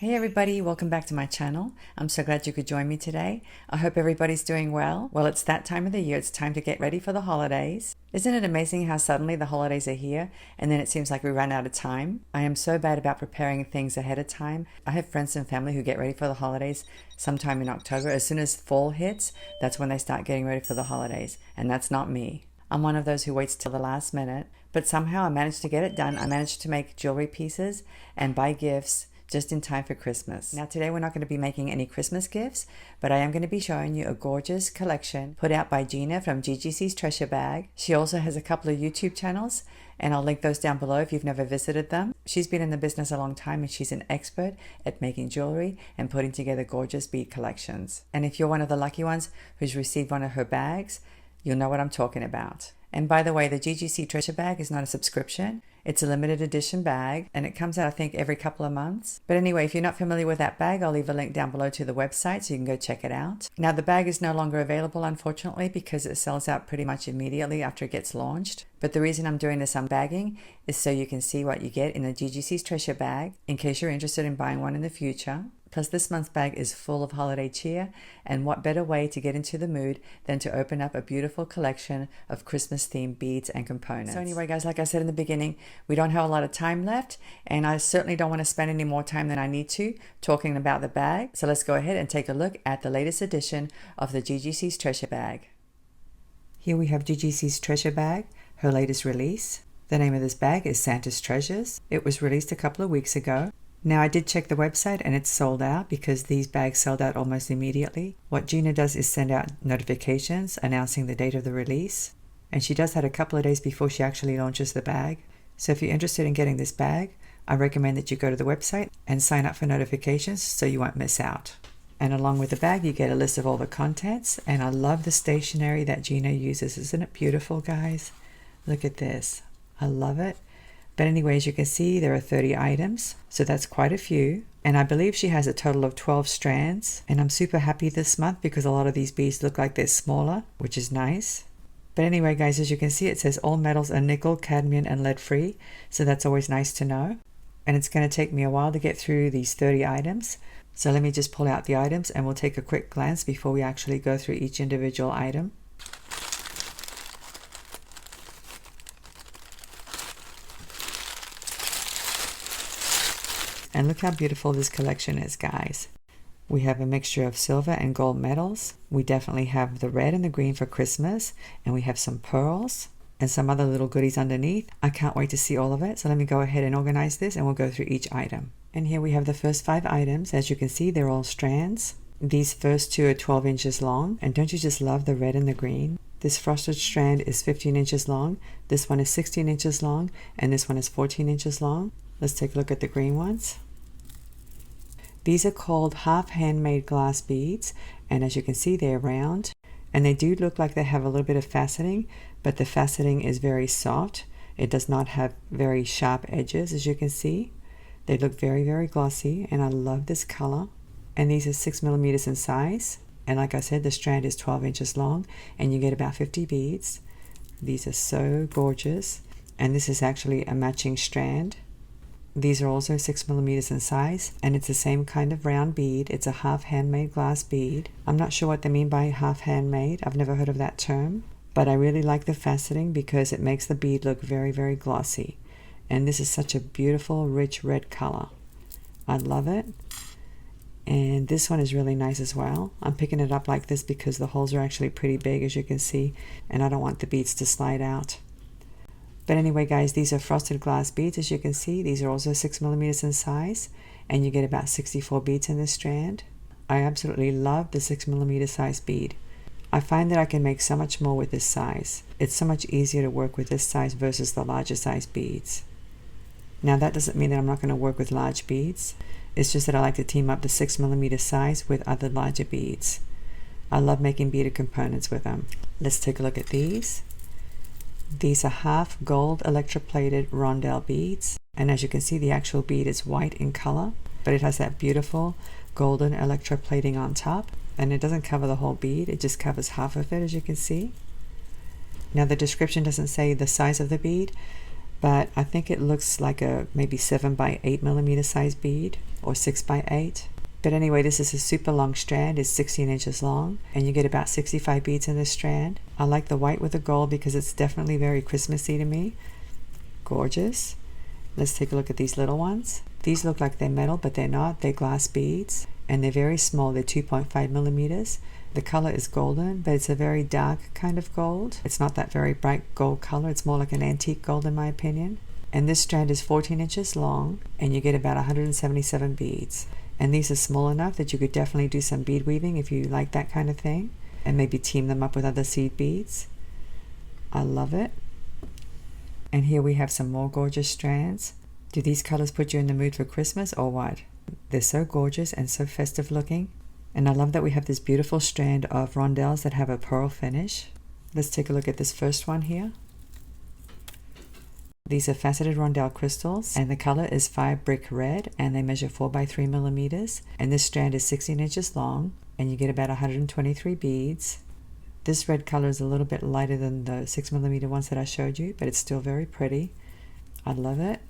Hey everybody, welcome back to my channel. I'm so glad you could join me today. I hope everybody's doing well. Well, it's that time of the year. It's time to get ready for the holidays. Isn't it amazing how suddenly the holidays are here and then it seems like we run out of time? I am so bad about preparing things ahead of time. I have friends and family who get ready for the holidays sometime in October. As soon as fall hits, that's when they start getting ready for the holidays. And that's not me. I'm one of those who waits till the last minute, but somehow I managed to get it done. I managed to make jewelry pieces and buy gifts just in time for Christmas. Now today we're not going to be making any Christmas gifts, but I am going to be showing you a gorgeous collection put out by Gina from GGC's Treasure Bag. She also has a couple of YouTube channels, and I'll link those down below if you've never visited them. She's been in the business a long time and she's an expert at making jewelry and putting together gorgeous bead collections. And if you're one of the lucky ones who's received one of her bags, you'll know what I'm talking about. And by the way, the GGC Treasure Bag is not a subscription. It's a limited edition bag and it comes out, I think, every couple of months. But anyway, if you're not familiar with that bag, I'll leave a link down below to the website so you can go check it out. Now, the bag is no longer available, unfortunately, because it sells out pretty much immediately after it gets launched. But the reason I'm doing this unbagging is so you can see what you get in the GGC's Treasure Bag in case you're interested in buying one in the future. Plus, this month's bag is full of holiday cheer, and what better way to get into the mood than to open up a beautiful collection of Christmas-themed beads and components. So anyway, guys, like I said in the beginning, we don't have a lot of time left, and I certainly don't want to spend any more time than I need to talking about the bag. So let's go ahead and take a look at the latest edition of the GGC's Treasure Bag. Here we have GGC's Treasure Bag, her latest release. The name of this bag is Santa's Treasures. It was released a couple of weeks ago. Now, I did check the website and it's sold out because these bags sold out almost immediately. What Gina does is send out notifications announcing the date of the release. And she does that a couple of days before she actually launches the bag. So if you're interested in getting this bag, I recommend that you go to the website and sign up for notifications so you won't miss out. And along with the bag, you get a list of all the contents. And I love the stationery that Gina uses. Isn't it beautiful, guys? Look at this. I love it. But anyway, as you can see, there are 30 items, so that's quite a few. And I believe she has a total of 12 strands. And I'm super happy this month because a lot of these beads look like they're smaller, which is nice. But anyway, guys, as you can see, it says all metals are nickel, cadmium, and lead free. So that's always nice to know. And it's going to take me a while to get through these 30 items. So let me just pull out the items and we'll take a quick glance before we actually go through each individual item. And look how beautiful this collection is, guys. We have a mixture of silver and gold metals. We definitely have the red and the green for Christmas. And we have some pearls and some other little goodies underneath. I can't wait to see all of it. So let me go ahead and organize this and we'll go through each item. And here we have the first 5 items. As you can see, they're all strands. These first 2 are 12 inches long. And don't you just love the red and the green? This frosted strand is 15 inches long. This one is 16 inches long. And this one is 14 inches long. Let's take a look at the green ones. These are called half handmade glass beads, and as you can see, they're round, and they do look like they have a little bit of faceting, but the faceting is very soft. It does not have very sharp edges, as you can see. They look very, very glossy, and I love this color. And these are 6 millimeters in size, and like I said, the strand is 12 inches long, and you get about 50 beads. These are so gorgeous, and this is actually a matching strand. These are also 6 millimeters in size, and it's the same kind of round bead. It's a half handmade glass bead. I'm not sure what they mean by half handmade. I've never heard of that term, but I really like the faceting because it makes the bead look very, very glossy. And this is such a beautiful, rich red color. I love it. And this one is really nice as well. I'm picking it up like this because the holes are actually pretty big, as you can see, and I don't want the beads to slide out. But anyway, guys, these are frosted glass beads. As you can see, these are also 6 millimeters in size, and you get about 64 beads in this strand. I absolutely love the 6 millimeter size bead. I find that I can make so much more with this size. It's so much easier to work with this size versus the larger size beads. Now, that doesn't mean that I'm not going to work with large beads. It's just that I like to team up the 6 millimeter size with other larger beads. I love making beaded components with them. Let's take a look at these. These are half gold electroplated rondelle beads, and as you can see, the actual bead is white in color, but it has that beautiful golden electroplating on top, and it doesn't cover the whole bead, it just covers half of it, as you can see. Now, the description doesn't say the size of the bead, but I think it looks like a maybe 7 by 8 millimeter size bead, or 6 by 8. But anyway, this is a super long strand. It's 16 inches long, and you get about 65 beads in this strand. I like the white with the gold because it's definitely very Christmassy to me. Gorgeous. Let's take a look at these little ones. These look like they're metal, but they're not. They're glass beads, and they're very small. They're 2.5 millimeters. The color is golden, but it's a very dark kind of gold. It's not that very bright gold color. It's more like an antique gold in my opinion. And this strand is 14 inches long, and you get about 177 beads. And these are small enough that you could definitely do some bead weaving if you like that kind of thing, and maybe team them up with other seed beads. I love it. And here we have some more gorgeous strands. Do these colors put you in the mood for Christmas or what? They're so gorgeous and so festive looking. And I love that we have this beautiful strand of rondelles that have a pearl finish. Let's take a look at this first one here. These are faceted rondelle crystals, and the color is 5 brick red, and they measure 4 by 3 millimeters. And this strand is 16 inches long, and you get about 123 beads. This red color is a little bit lighter than the 6 millimeter ones that I showed you, but it's still very pretty. I love it.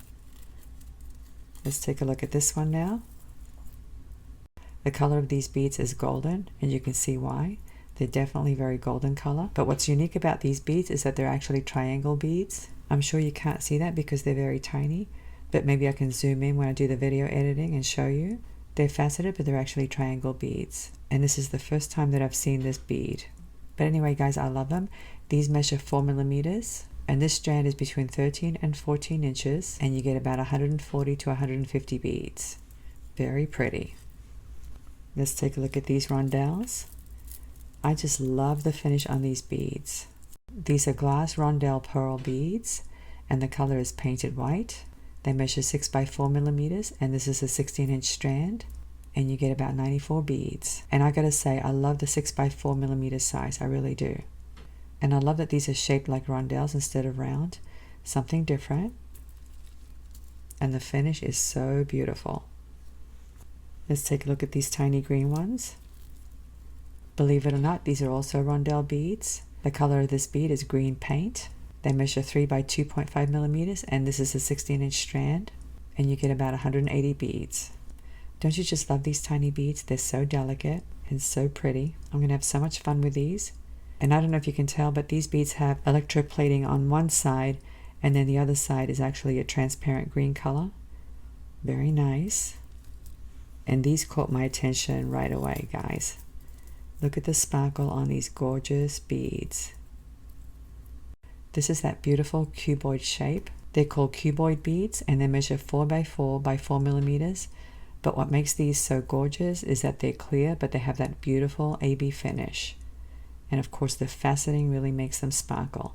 Let's take a look at this one now. The color of these beads is golden, and you can see why. They're definitely very golden color. But what's unique about these beads is that they're actually triangle beads. I'm sure you can't see that because they're very tiny, but maybe I can zoom in when I do the video editing and show you. They're faceted, but they're actually triangle beads. And this is the first time that I've seen this bead. But anyway, guys, I love them. These measure 4 millimeters, and this strand is between 13 and 14 inches, and you get about 140 to 150 beads. Very pretty. Let's take a look at these rondelles. I just love the finish on these beads. These are glass rondelle pearl beads, and the color is painted white. They measure 6 by 4 millimeters, and this is a 16-inch strand, and you get about 94 beads. And I gotta say, I love the 6 by 4 millimeter size. I really do. And I love that these are shaped like rondelles instead of round. Something different. And the finish is so beautiful. Let's take a look at these tiny green ones. Believe it or not, these are also rondelle beads. The color of this bead is green paint. They measure 3 by 2.5 millimeters, and this is a 16-inch strand, and you get about 180 beads. Don't you just love these tiny beads? They're so delicate and so pretty. I'm going to have so much fun with these. And I don't know if you can tell, but these beads have electroplating on one side, and then the other side is actually a transparent green color. Very nice. And these caught my attention right away, guys. Look at the sparkle on these gorgeous beads. This is that beautiful cuboid shape. They're called cuboid beads, and they measure 4 by 4 by 4 millimeters. But what makes these so gorgeous is that they're clear, but they have that beautiful AB finish. And of course, the faceting really makes them sparkle.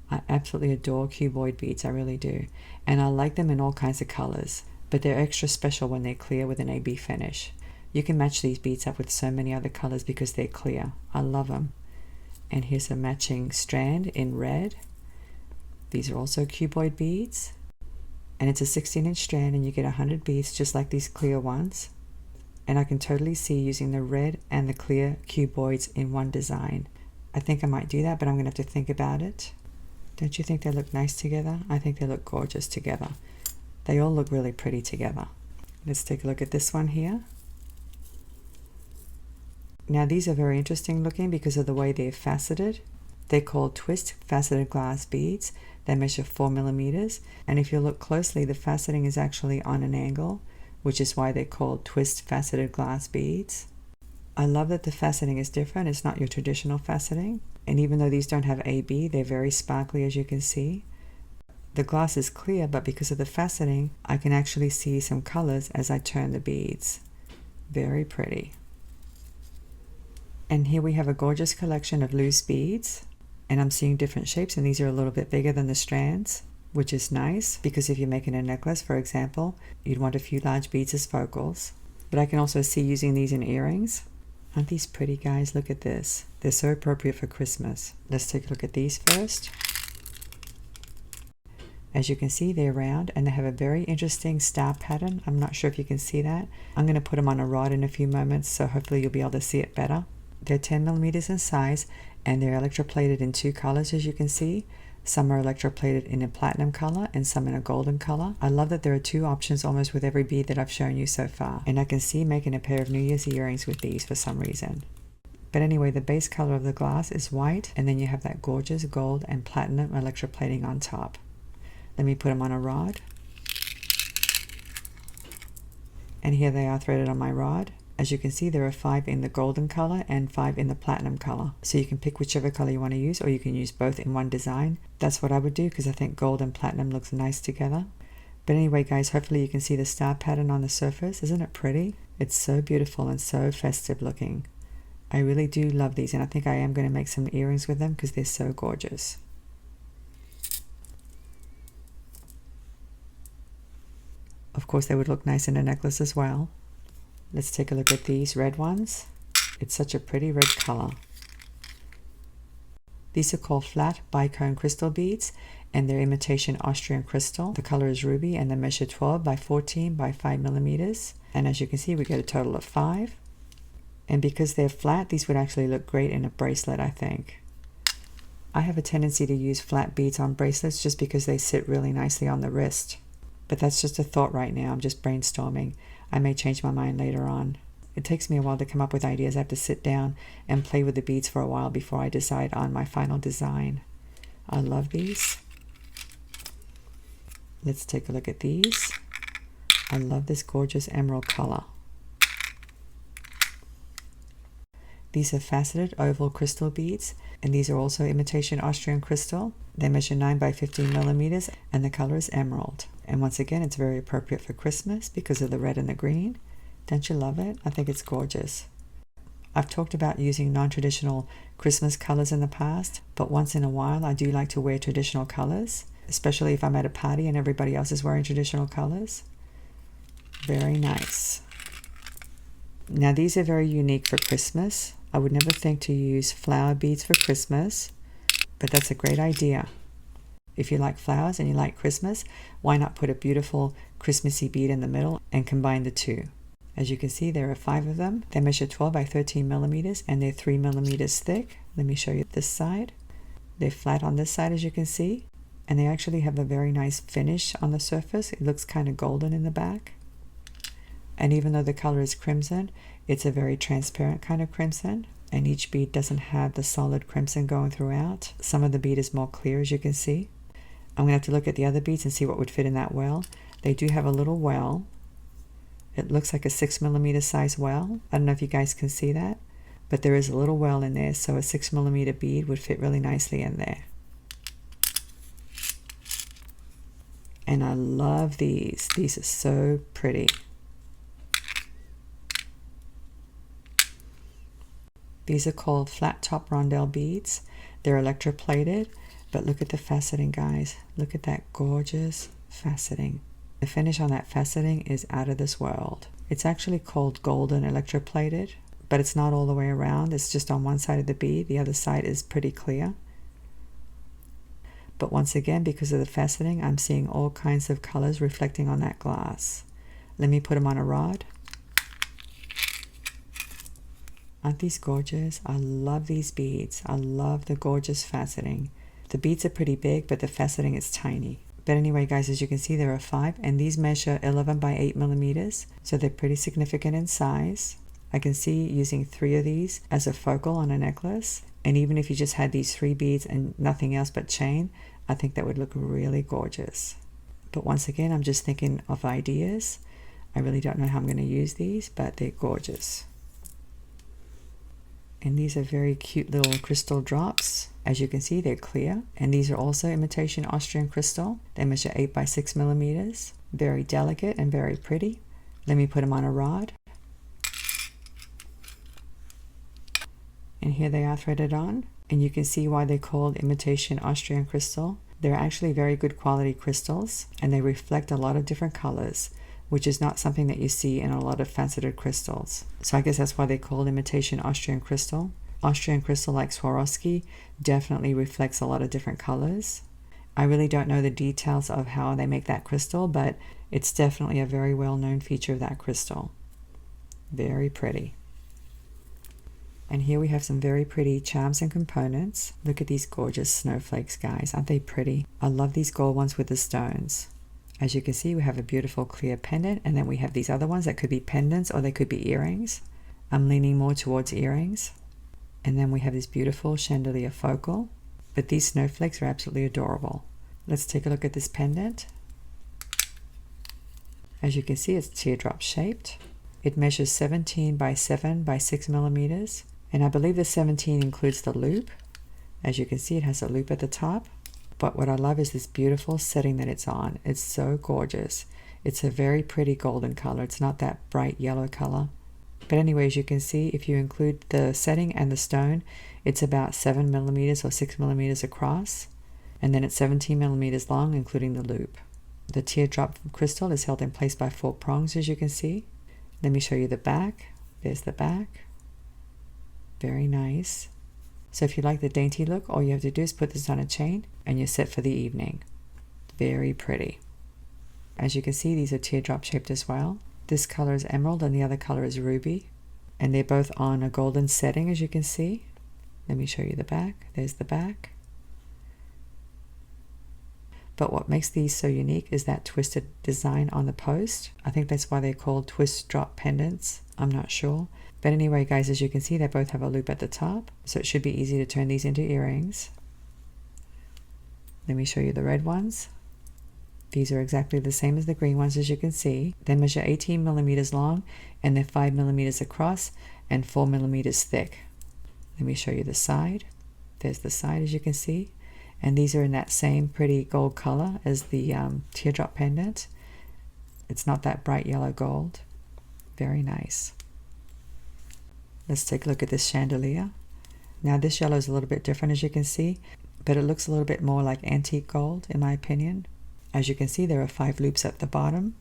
I absolutely adore cuboid beads, I really do. And I like them in all kinds of colors, but they're extra special when they're clear with an AB finish. You can match these beads up with so many other colors because they're clear. I love them. And here's a matching strand in red. These are also cuboid beads. And it's a 16-inch strand, and you get 100 beads just like these clear ones. And I can totally see using the red and the clear cuboids in one design. I think I might do that, but I'm going to have to think about it. Don't you think they look nice together? I think they look gorgeous together. They all look really pretty together. Let's take a look at this one here. Now these are very interesting looking because of the way they're faceted. They're called twist faceted glass beads. They measure 4 millimeters, and if you look closely, the faceting is actually on an angle, which is why they're called twist faceted glass beads. I love that the faceting is different. It's not your traditional faceting, and even though these don't have AB, they're very sparkly, as you can see. The glass is clear, but because of the faceting, I can actually see some colors as I turn the beads. Very pretty. And here we have a gorgeous collection of loose beads, and I'm seeing different shapes, and these are a little bit bigger than the strands, which is nice because if you're making a necklace, for example, you'd want a few large beads as focals. But I can also see using these in earrings. Aren't these pretty, guys? Look at this. They're so appropriate for Christmas. Let's take a look at these first. As you can see, they're round, and they have a very interesting star pattern. I'm not sure if you can see that. I'm going to put them on a rod in a few moments, so hopefully you'll be able to see it better. They're 10 millimeters in size, and they're electroplated in 2 colors, as you can see. Some are electroplated in a platinum color and some in a golden color. I love that there are 2 options almost with every bead that I've shown you so far. And I can see making a pair of New Year's earrings with these for some reason. But anyway, the base color of the glass is white, and then you have that gorgeous gold and platinum electroplating on top. Let me put them on a rod. And here they are threaded on my rod. As you can see, there are 5 in the golden color and 5 in the platinum color. So you can pick whichever color you want to use, or you can use both in one design. That's what I would do because I think gold and platinum looks nice together. But anyway, guys, hopefully you can see the star pattern on the surface. Isn't it pretty? It's so beautiful and so festive looking. I really do love these, and I think I am going to make some earrings with them because they're so gorgeous. Of course, they would look nice in a necklace as well. Let's take a look at these red ones. It's such a pretty red color. These are called flat bicone crystal beads, and they're imitation Austrian crystal. The color is ruby, and they measure 12 by 14 by 5 millimeters. And as you can see, we get a total of 5. And because they're flat, these would actually look great in a bracelet, I think. I have a tendency to use flat beads on bracelets just because they sit really nicely on the wrist. But that's just a thought right now. I'm just brainstorming. I may change my mind later on. It takes me a while to come up with ideas. I have to sit down and play with the beads for a while before I decide on my final design. I love these. Let's take a look at these. I love this gorgeous emerald color. These are faceted oval crystal beads, and these are also imitation Austrian crystal. They measure 9 by 15 millimeters, and the color is emerald. And once again, it's very appropriate for Christmas because of the red and the green. Don't you love it? I think it's gorgeous. I've talked about using non-traditional Christmas colors in the past, but once in a while I do like to wear traditional colors, especially if I'm at a party and everybody else is wearing traditional colors. Very nice. Now these are very unique for Christmas. I would never think to use flower beads for Christmas, but that's a great idea. If you like flowers and you like Christmas, why not put a beautiful Christmassy bead in the middle and combine the 2? As you can see, there are 5 of them. They measure 12 by 13 millimeters and they're 3 millimeters thick. Let me show you this side. They're flat on this side, as you can see, and they actually have a very nice finish on the surface. It looks kind of golden in the back. And even though the color is crimson, it's a very transparent kind of crimson. And each bead doesn't have the solid crimson going throughout. Some of the bead is more clear, as you can see. I'm going to have to look at the other beads and see what would fit in that well. They do have a little well. It looks like a 6 millimeter size well. I don't know if you guys can see that, but there is a little well in there, so a 6 millimeter bead would fit really nicely in there. And I love these. These are so pretty. These are called flat top rondelle beads. They're electroplated, but look at the faceting, guys. Look at that gorgeous faceting. The finish on that faceting is out of this world. It's actually called golden electroplated, but it's not all the way around. It's just on one side of the bead. The other side is pretty clear. But once again, because of the faceting, I'm seeing all kinds of colors reflecting on that glass. Let me put them on a rod. Aren't these gorgeous? I love these beads. I love the gorgeous faceting. The beads are pretty big, but the faceting is tiny. But anyway, guys, as you can see, there are 5, and these measure 11 by 8 millimeters, so they're pretty significant in size. I can see using 3 of these as a focal on a necklace, and even if you just had these 3 beads and nothing else but chain, I think that would look really gorgeous. But once again, I'm just thinking of ideas. I really don't know how I'm going to use these, but they're gorgeous. And these are very cute little crystal drops. As you can see, they're clear. And these are also imitation Austrian crystal. They measure 8 by 6 millimeters. Very delicate and very pretty. Let me put them on a rod. And here they are threaded on. And you can see why they're called imitation Austrian crystal. They're actually very good quality crystals, and they reflect a lot of different colors, which is not something that you see in a lot of faceted crystals. So I guess that's why they call imitation Austrian crystal. Austrian crystal, like Swarovski, definitely reflects a lot of different colors. I really don't know the details of how they make that crystal, but it's definitely a very well-known feature of that crystal. Very pretty. And here we have some very pretty charms and components. Look at these gorgeous snowflakes, guys. Aren't they pretty? I love these gold ones with the stones. As you can see, we have a beautiful clear pendant, and then we have these other ones that could be pendants or they could be earrings. I'm leaning more towards earrings. And then we have this beautiful chandelier focal. But these snowflakes are absolutely adorable. Let's take a look at this pendant. As you can see, it's teardrop shaped. It measures 17 by 7 by 6 millimeters. And I believe the 17 includes the loop. As you can see, it has a loop at the top. But what I love is this beautiful setting that it's on. It's so gorgeous. It's a very pretty golden color. It's not that bright yellow color. But anyways, you can see if you include the setting and the stone, it's about 7 millimeters or 6 millimeters across. And then it's 17 millimeters long, including the loop. The teardrop crystal is held in place by 4 prongs, as you can see. Let me show you the back. There's the back. Very nice. So if you like the dainty look, all you have to do is put this on a chain and you're set for the evening. Very pretty. As you can see, these are teardrop shaped as well. This color is emerald and the other color is ruby. And they're both on a golden setting, as you can see. Let me show you the back. There's the back. But what makes these so unique is that twisted design on the post. I think that's why they're called twist drop pendants. I'm not sure. But anyway, guys, as you can see, they both have a loop at the top. So it should be easy to turn these into earrings. Let me show you the red ones. These are exactly the same as the green ones, as you can see. They measure 18 millimeters long and they're 5 millimeters across and 4 millimeters thick. Let me show you the side. There's the side, as you can see. And these are in that same pretty gold color as the teardrop pendant. It's not that bright yellow gold. Very nice. Let's take a look at this chandelier. Now this yellow is a little bit different, as you can see, but it looks a little bit more like antique gold in my opinion. As you can see, there are 5 loops at the bottom,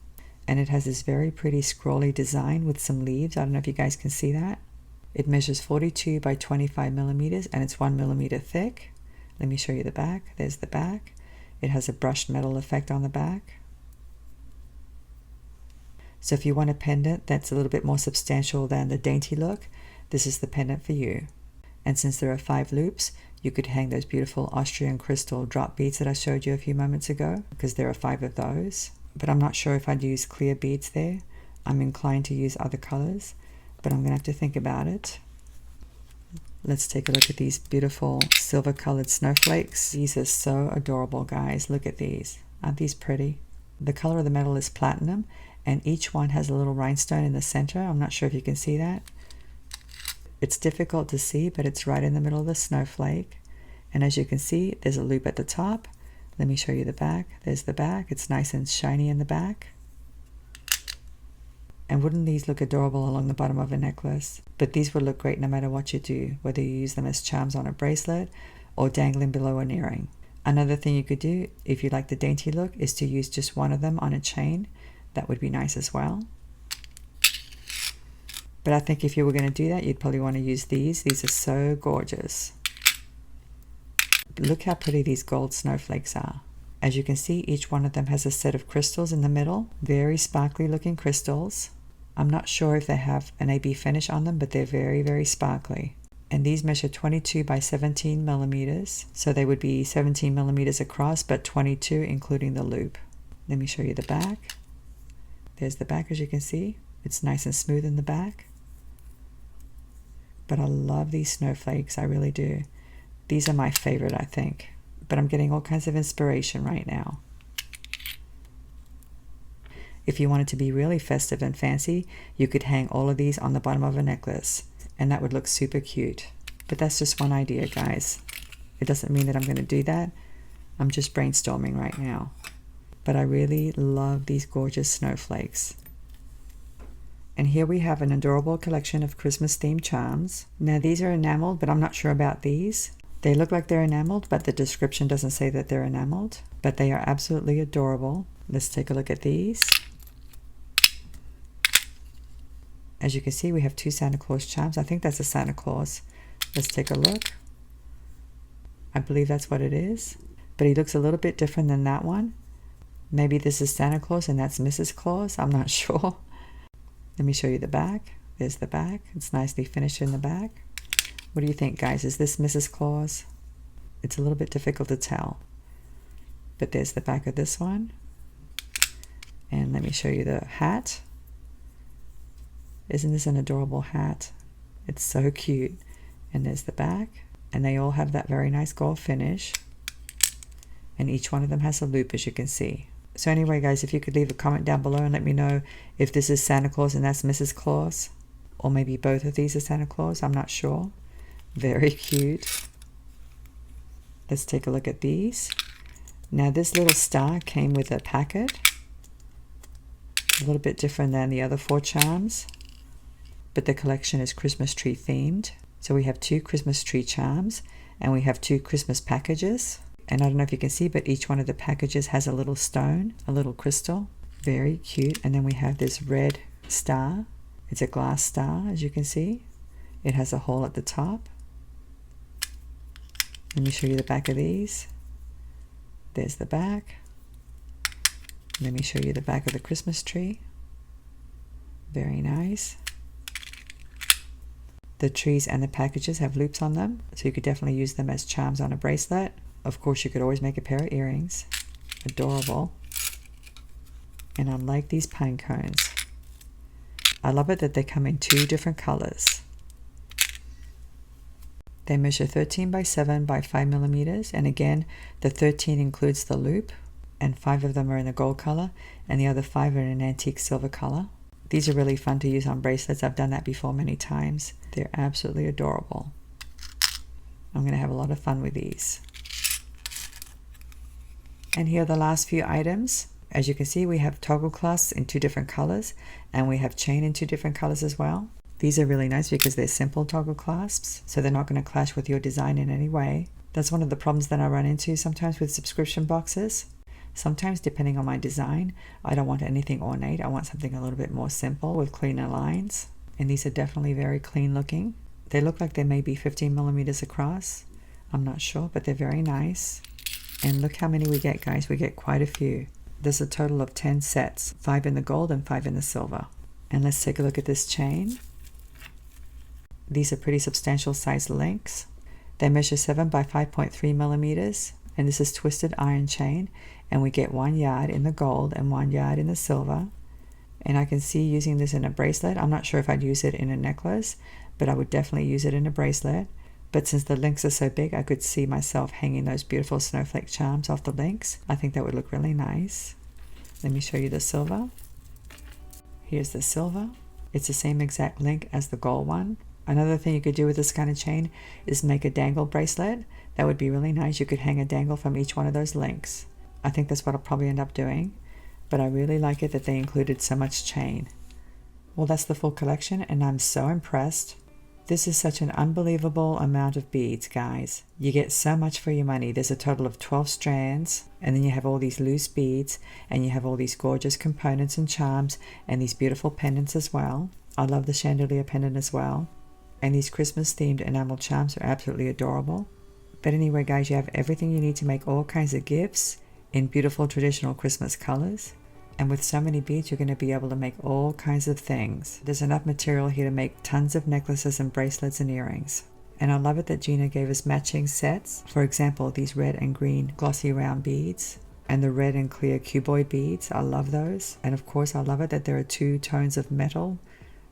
and it has this very pretty scrolly design with some leaves. I don't know if you guys can see that. It measures 42 by 25 millimeters and it's 1 millimeter thick. Let me show you the back. There's the back. It has a brushed metal effect on the back. So if you want a pendant that's a little bit more substantial than the dainty look, this is the pendant for you. And since there are 5 loops, you could hang those beautiful Austrian crystal drop beads that I showed you a few moments ago, because there are 5 of those. But I'm not sure if I'd use clear beads there. I'm inclined to use other colors, but I'm going to have to think about it. Let's take a look at these beautiful silver colored snowflakes. These are so adorable, guys. Look at these. Aren't these pretty? The color of the metal is platinum, and each one has a little rhinestone in the center. I'm not sure if you can see that. It's difficult to see, but it's right in the middle of the snowflake. And as you can see, there's a loop at the top. Let me show you the back. There's the back. It's nice and shiny in the back. And wouldn't these look adorable along the bottom of a necklace? But these would look great no matter what you do, whether you use them as charms on a bracelet or dangling below an earring. Another thing you could do, if you like the dainty look, is to use just one of them on a chain. That would be nice as well. But I think if you were going to do that, you'd probably want to use these. These are so gorgeous. Look how pretty these gold snowflakes are. As you can see, each one of them has a set of crystals in the middle. Very sparkly looking crystals. I'm not sure if they have an AB finish on them, but they're very, very sparkly. And these measure 22 by 17 millimeters. So they would be 17 millimeters across, but 22 including the loop. Let me show you the back. There's the back, as you can see. It's nice and smooth in the back. But I love these snowflakes, I really do. These are my favorite, I think. But I'm getting all kinds of inspiration right now. If you wanted to be really festive and fancy, you could hang all of these on the bottom of a necklace, and that would look super cute. But that's just one idea, guys. It doesn't mean that I'm going to do that. I'm just brainstorming right now. But I really love these gorgeous snowflakes. And here we have an adorable collection of Christmas themed charms. Now these are enameled, but I'm not sure about these. They look like they're enameled, but the description doesn't say that they're enameled. But they are absolutely adorable. Let's take a look at these. As you can see, we have 2 Santa Claus charms. I think that's a Santa Claus. Let's take a look. I believe that's what it is. But he looks a little bit different than that one. Maybe this is Santa Claus and that's Mrs. Claus. I'm not sure. Let me show you the back. There's the back. It's nicely finished in the back. What do you think, guys? Is this Mrs. Claus? It's a little bit difficult to tell. But there's the back of this one. And let me show you the hat. Isn't this an adorable hat? It's so cute. And there's the back. And they all have that very nice gold finish. And each one of them has a loop, as you can see. So anyway, guys, if you could leave a comment down below and let me know if this is Santa Claus and that's Mrs. Claus. Or maybe both of these are Santa Claus. I'm not sure. Very cute. Let's take a look at these. Now this little star came with a packet. A little bit different than the other 4 charms. But the collection is Christmas tree themed. So we have 2 Christmas tree charms and we have 2 Christmas packages. And I don't know if you can see, but each one of the packages has a little stone, a little crystal. Very cute. And then we have this red star. It's a glass star, as you can see. It has a hole at the top. Let me show you the back of these. There's the back. Let me show you the back of the Christmas tree. Very nice. The trees and the packages have loops on them, so you could definitely use them as charms on a bracelet. Of course, you could always make a pair of earrings. Adorable. And I like these pine cones. I love it that they come in 2 different colors. They measure 13 by 7 by 5 millimeters, and again, the 13 includes the loop, and 5 of them are in the gold color, and the other 5 are in an antique silver color. These are really fun to use on bracelets. I've done that before many times. They're absolutely adorable. I'm going to have a lot of fun with these. And here are the last few items. As you can see, we have toggle clasps in 2 different colors, and we have chain in 2 different colors as well. These are really nice because they're simple toggle clasps, so they're not going to clash with your design in any way. That's one of the problems that I run into sometimes with subscription boxes. Sometimes, depending on my design, I don't want anything ornate. I want something a little bit more simple with cleaner lines. And these are definitely very clean looking. They look like they may be 15 millimeters across. I'm not sure, but they're very nice. And look how many we get, guys. We get quite a few. There's a total of 10 sets, 5 in the gold and 5 in the silver. And let's take a look at this chain. These are pretty substantial sized links. They measure 7 by 5.3 millimeters. And this is twisted iron chain. And we get 1 yard in the gold and 1 yard in the silver. And I can see using this in a bracelet. I'm not sure if I'd use it in a necklace, but I would definitely use it in a bracelet. But since the links are so big, I could see myself hanging those beautiful snowflake charms off the links. I think that would look really nice. Let me show you the silver. Here's the silver. It's the same exact link as the gold one. Another thing you could do with this kind of chain is make a dangle bracelet. That would be really nice. You could hang a dangle from each one of those links. I think that's what I'll probably end up doing. But I really like it that they included so much chain. Well, that's the full collection, and I'm so impressed. This is such an unbelievable amount of beads, guys. You get so much for your money. There's a total of 12 strands, and then you have all these loose beads, and you have all these gorgeous components and charms, and these beautiful pendants as well. I love the chandelier pendant as well. And these Christmas-themed enamel charms are absolutely adorable. But anyway, guys, you have everything you need to make all kinds of gifts in beautiful traditional Christmas colors. And with so many beads, you're going to be able to make all kinds of things. There's enough material here to make tons of necklaces and bracelets and earrings. And I love it that Gina gave us matching sets. For example, these red and green glossy round beads and the red and clear cuboid beads. I love those. And of course, I love it that there are 2 tones of metal,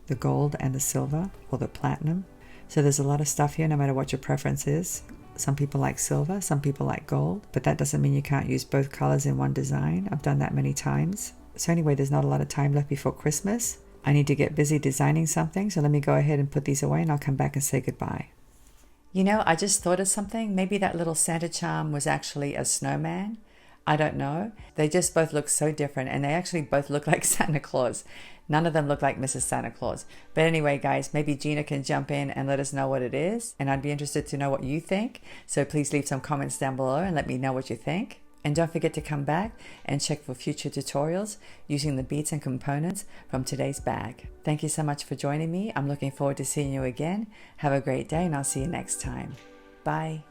the gold and the silver, or the platinum. So there's a lot of stuff here, no matter what your preference is. Some people like silver, some people like gold, but that doesn't mean you can't use both colors in one design. I've done that many times. So anyway, there's not a lot of time left before Christmas. I need to get busy designing something, so let me go ahead and put these away and I'll come back and say goodbye. You know, I just thought of something. Maybe that little Santa charm was actually a snowman. I don't know. They just both look so different, and they actually both look like Santa Claus. None of them look like Mrs. Santa Claus. But anyway, guys, maybe Gina can jump in and let us know what it is. And I'd be interested to know what you think. So please leave some comments down below and let me know what you think. And don't forget to come back and check for future tutorials using the beads and components from today's bag. Thank you so much for joining me. I'm looking forward to seeing you again. Have a great day, and I'll see you next time. Bye.